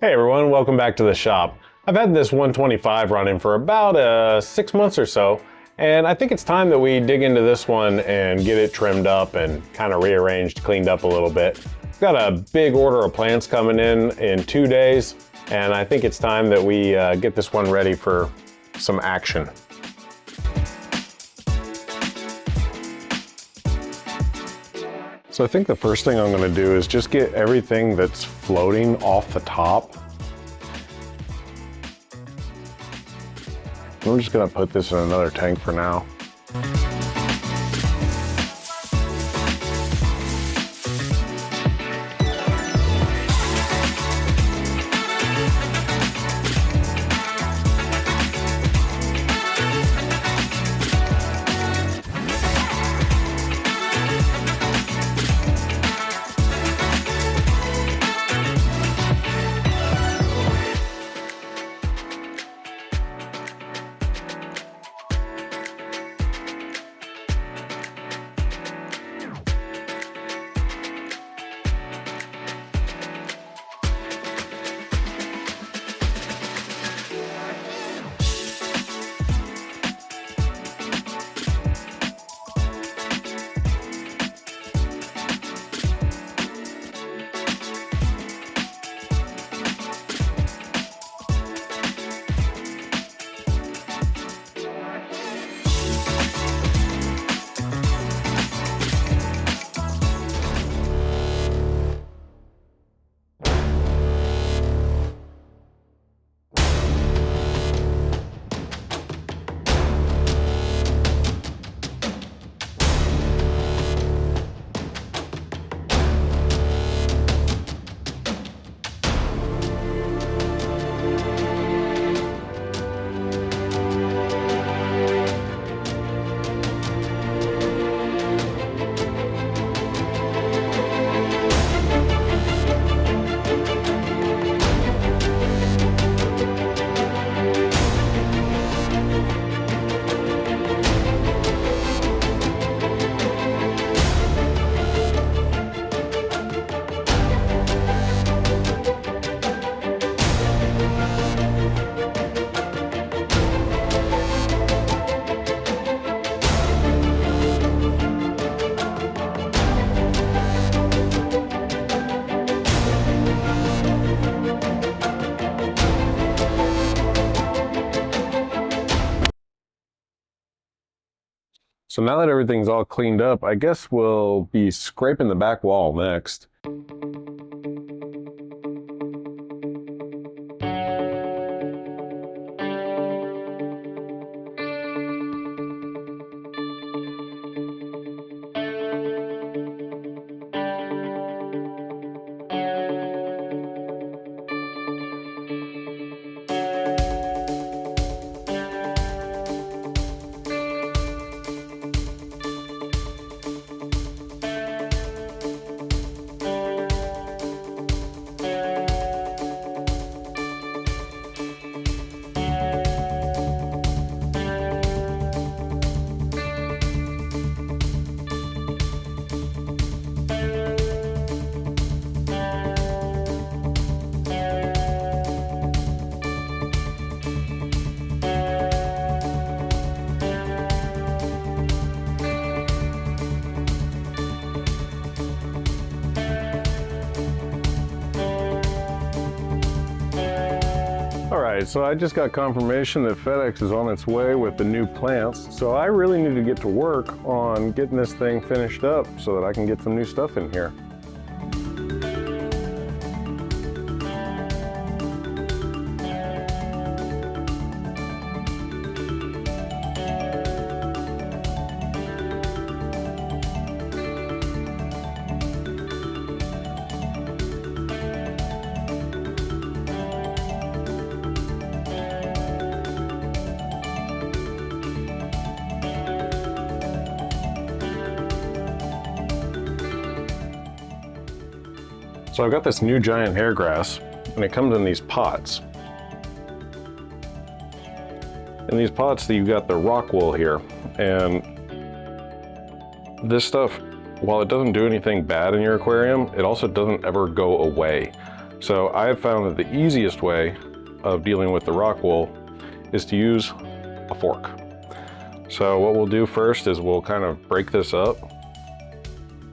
Hey everyone, welcome back to the shop. I've had this 125 running for about 6 months or so, and I think it's time that we dig into this one and get it trimmed up and kind of rearranged, cleaned up a little bit. We've got a big order of plants coming in 2 days, and I think it's time that we get this one ready for some action. So I think the first thing I'm going to do is just get everything that's floating off the top. We're just going to put this in another tank for now. So now that everything's all cleaned up, I guess we'll be scraping the back wall next. Alright, so I just got confirmation that FedEx is on its way with the new plants, so I really need to get to work on getting this thing finished up so that I can get some new stuff in here. So I've got this new giant hair grass, and it comes in these pots. In these pots, you've got the rock wool here, and this stuff, while it doesn't do anything bad in your aquarium, it also doesn't ever go away. So I have found that the easiest way of dealing with the rock wool is to use a fork. So what we'll do first is we'll kind of break this up,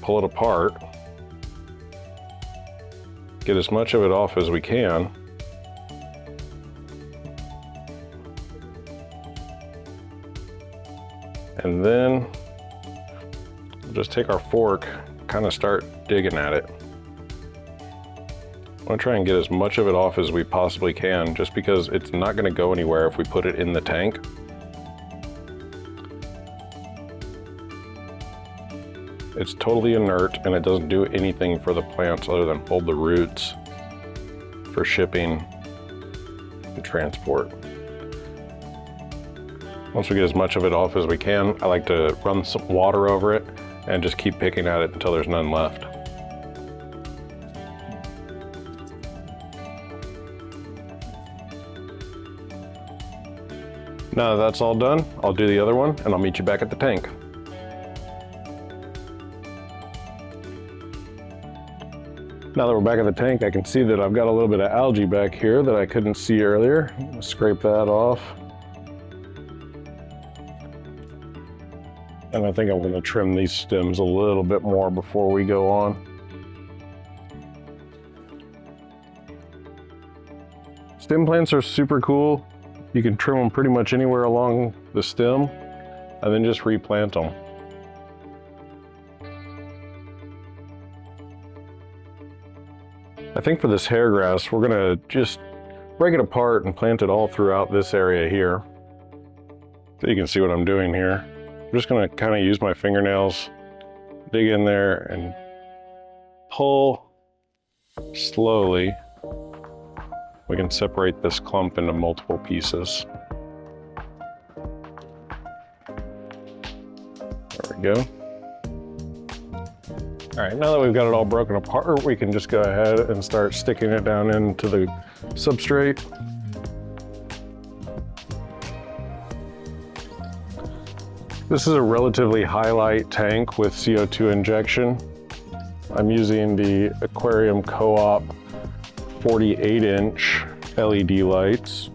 pull it apart, get as much of it off as we can. And then we'll just take our fork, kind of start digging at it. I want to try and get as much of it off as we possibly can, just because it's not going to go anywhere if we put it in the tank. It's totally inert and it doesn't do anything for the plants other than hold the roots for shipping and transport. Once we get as much of it off as we can, I like to run some water over it and just keep picking at it until there's none left. Now that that's all done, I'll do the other one and I'll meet you back at the tank. Now that we're back at the tank, I can see that I've got a little bit of algae back here that I couldn't see earlier. I'm gonna scrape that off. And I think I'm going to trim these stems a little bit more before we go on. Stem plants are super cool. You can trim them pretty much anywhere along the stem and then just replant them. I think for this hair grass, we're going to just break it apart and plant it all throughout this area here. So you can see what I'm doing here. I'm just going to kind of use my fingernails, dig in there and pull slowly. We can separate this clump into multiple pieces. There we go. All right, now that we've got it all broken apart, we can just go ahead and start sticking it down into the substrate. This is a relatively high light tank with CO2 injection. I'm using the Aquarium Co-op 48-inch LED lights,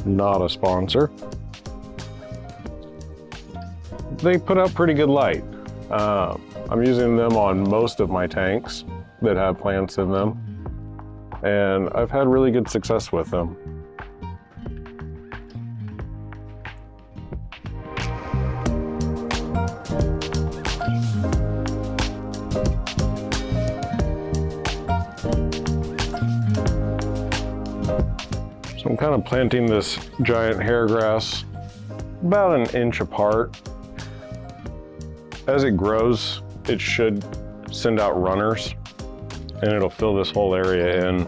not a sponsor. They put out pretty good light. I'm using them on most of my tanks that have plants in them, and I've had really good success with them. So I'm kind of planting this giant hair grass about an inch apart. As it grows, it should send out runners and it'll fill this whole area in.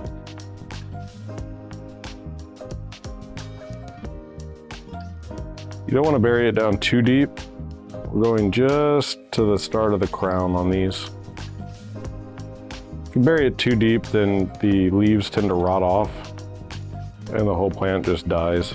You don't want to bury it down too deep. We're going just to the start of the crown on these. If you bury it too deep, then the leaves tend to rot off and the whole plant just dies.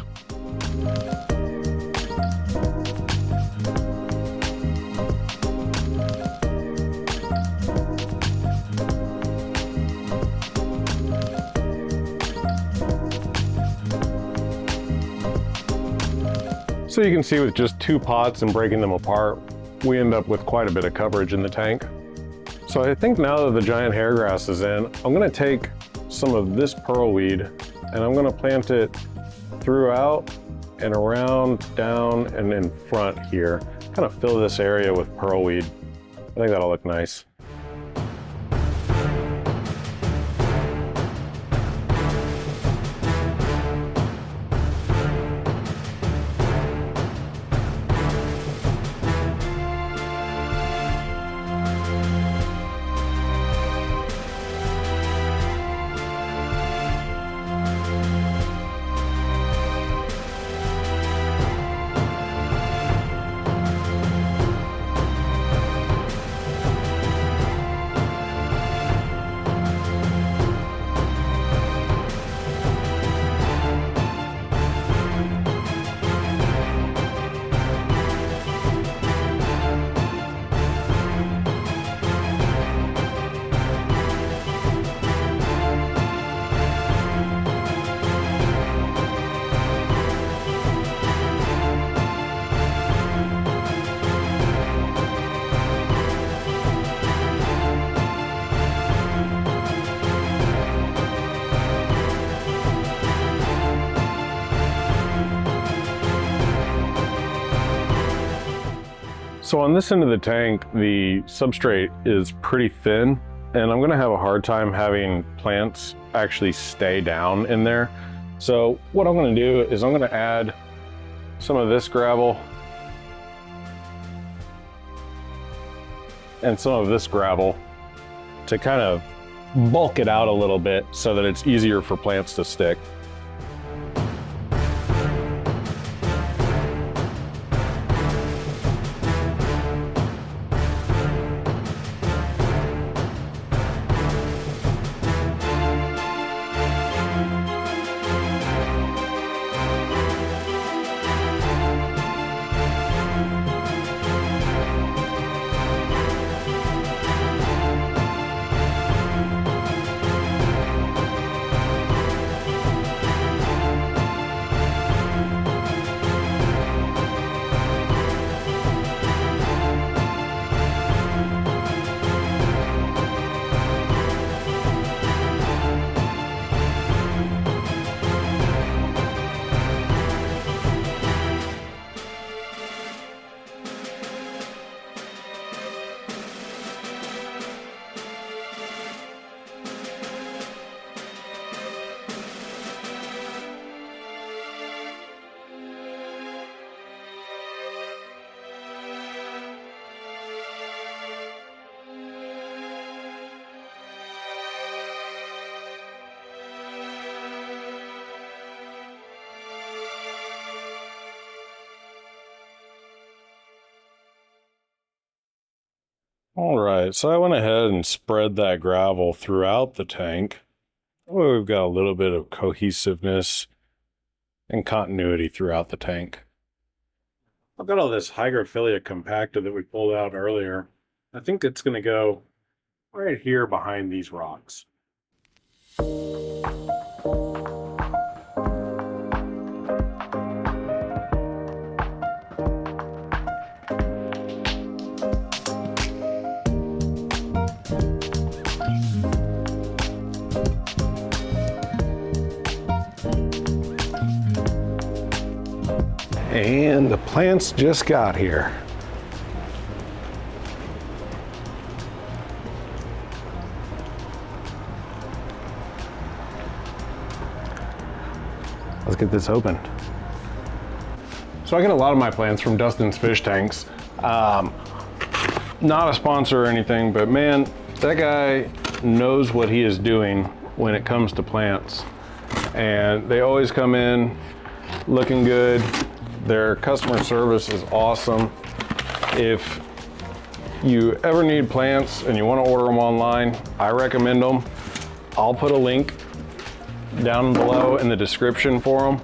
So you can see with just 2 pots and breaking them apart, we end up with quite a bit of coverage in the tank. So I think now that the giant hair grass is in, I'm gonna take some of this pearlweed and I'm gonna plant it throughout and around, down, and in front here. Kind of fill this area with pearlweed. I think that'll look nice. So on this end of the tank, the substrate is pretty thin, and I'm gonna have a hard time having plants actually stay down in there. So what I'm gonna do is I'm gonna add some of this gravel and some of this gravel to kind of bulk it out a little bit so that it's easier for plants to stick. All right, so I went ahead and spread that gravel throughout the tank. Oh, we've got a little bit of cohesiveness and continuity throughout the tank. I've got all this Hygrophila compacta that we pulled out earlier. I think it's going to go right here behind these rocks. And the plants just got here. Let's get this open. So I get a lot of my plants from Dustin's fish tanks. Not a sponsor or anything, but man, that guy knows what he is doing when it comes to plants. And they always come in looking good. Their customer service is awesome. If you ever need plants and you want to order them online, I recommend them. I'll put a link down below in the description for them.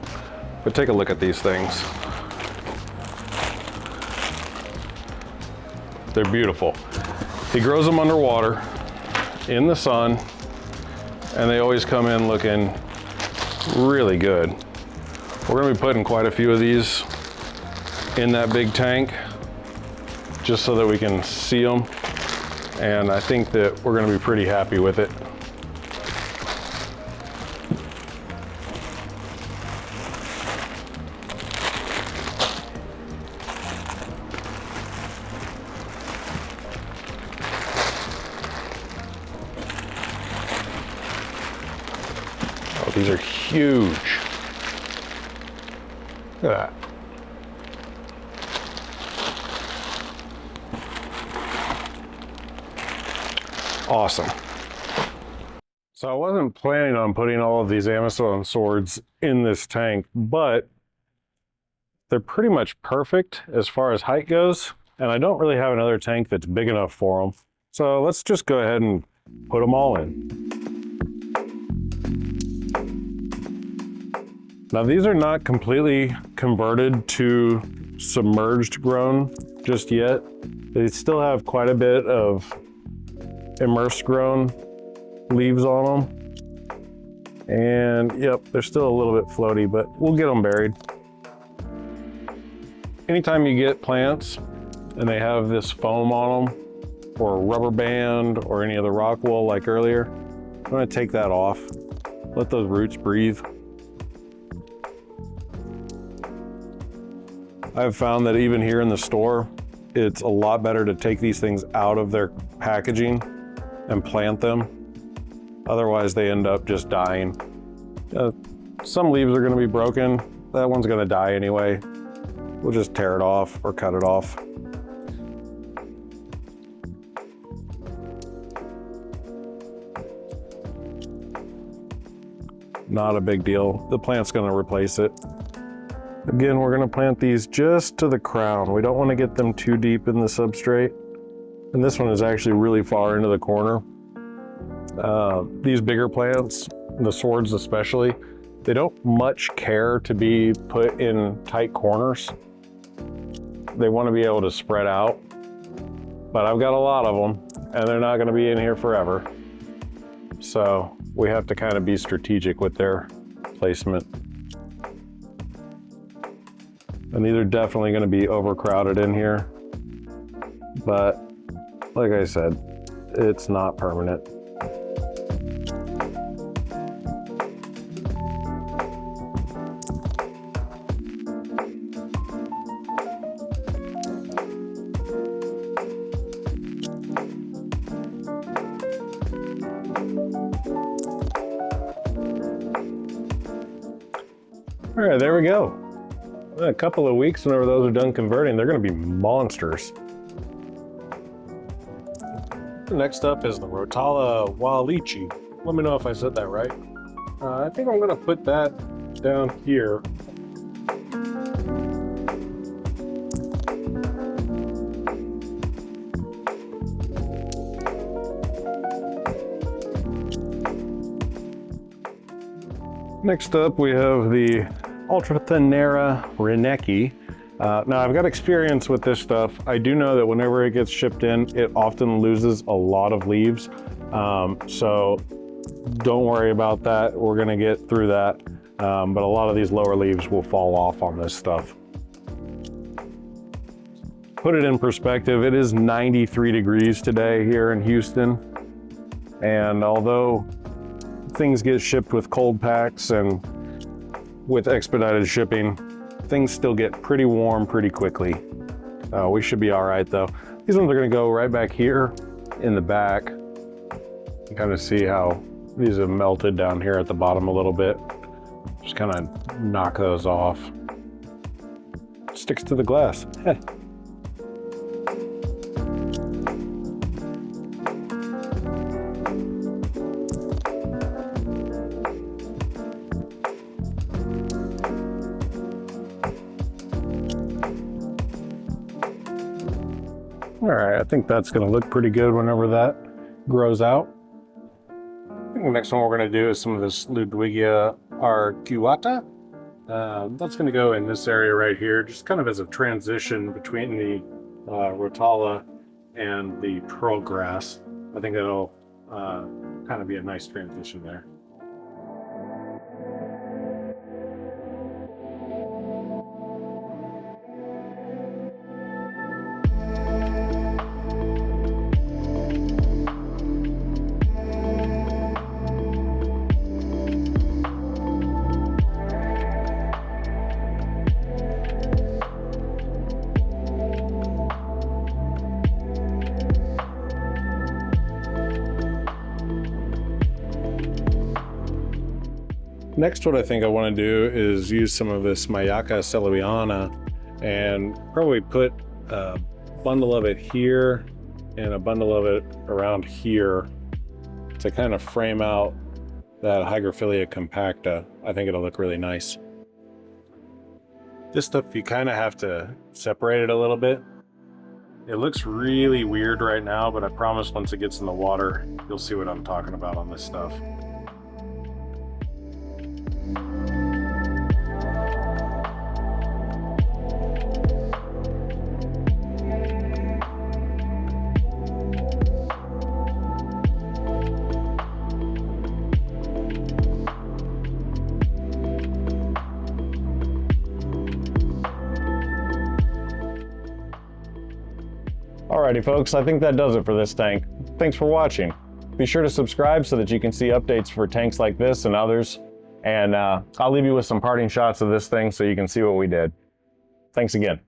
But take a look at these things. They're beautiful. He grows them underwater, in the sun, and they always come in looking really good. We're gonna be putting quite a few of these in that big tank just so that we can see them. And I think that we're gonna be pretty happy with it. Oh, these are huge. Look at that. Awesome. So I wasn't planning on putting all of these Amazon swords in this tank, but they're pretty much perfect as far as height goes, and I don't really have another tank that's big enough for them. So let's just go ahead and put them all in. Now these are not completely converted to submerged grown just yet. They still have quite a bit of immersed grown leaves on them. And yep, they're still a little bit floaty, but we'll get them buried. Anytime you get plants and they have this foam on them, or a rubber band, or any of the rock wool like earlier, I'm gonna take that off, let those roots breathe. I've found that even here in the store, it's a lot better to take these things out of their packaging and plant them. Otherwise, they end up just dying. Some leaves are going to be broken. That one's going to die anyway. We'll just tear it off or cut it off. Not a big deal. The plant's going to replace it. Again, we're going to plant these just to the crown. We don't want to get them too deep in the substrate. And this one is actually really far into the corner. These bigger plants, the swords especially, they don't much care to be put in tight corners. They want to be able to spread out. But I've got a lot of them, and they're not going to be in here forever. So we have to kind of be strategic with their placement. And these are definitely going to be overcrowded in here. But like I said, it's not permanent. All right, there we go. In a couple of weeks, whenever those are done converting, they're going to be monsters. Next up is the Rotala Walichi. Let me know if I said that right. I think I'm going to put that down here. Next up, we have the Ultrathenera Reneki. Now, I've got experience with this stuff. I do know that whenever it gets shipped in, it often loses a lot of leaves. So don't worry about that. We're gonna get through that. But a lot of these lower leaves will fall off on this stuff. Put it in perspective, it is 93 degrees today here in Houston. And although things get shipped with cold packs and with expedited shipping, things still get pretty warm pretty quickly. We should be all right though. These ones are gonna go right back here in the back. You kind of see how these have melted down here at the bottom a little bit. Just kind of knock those off. Sticks to the glass. All right, I think that's gonna look pretty good whenever that grows out. I think the next one we're gonna do is some of this Ludwigia arcuata. That's gonna go in this area right here, just kind of as a transition between the Rotala and the pearl grass. I think that'll kind of be a nice transition there. Next, what I think I want to do is use some of this Mayaca celoiana and probably put a bundle of it here and a bundle of it around here to kind of frame out that Hygrophila compacta. I think it'll look really nice. This stuff, you kind of have to separate it a little bit. It looks really weird right now, but I promise once it gets in the water, you'll see what I'm talking about on this stuff. Alrighty folks, I think that does it for this tank. Thanks for watching. Be sure to subscribe so that you can see updates for tanks like this and others. And I'll leave you with some parting shots of this thing so you can see what we did. Thanks again.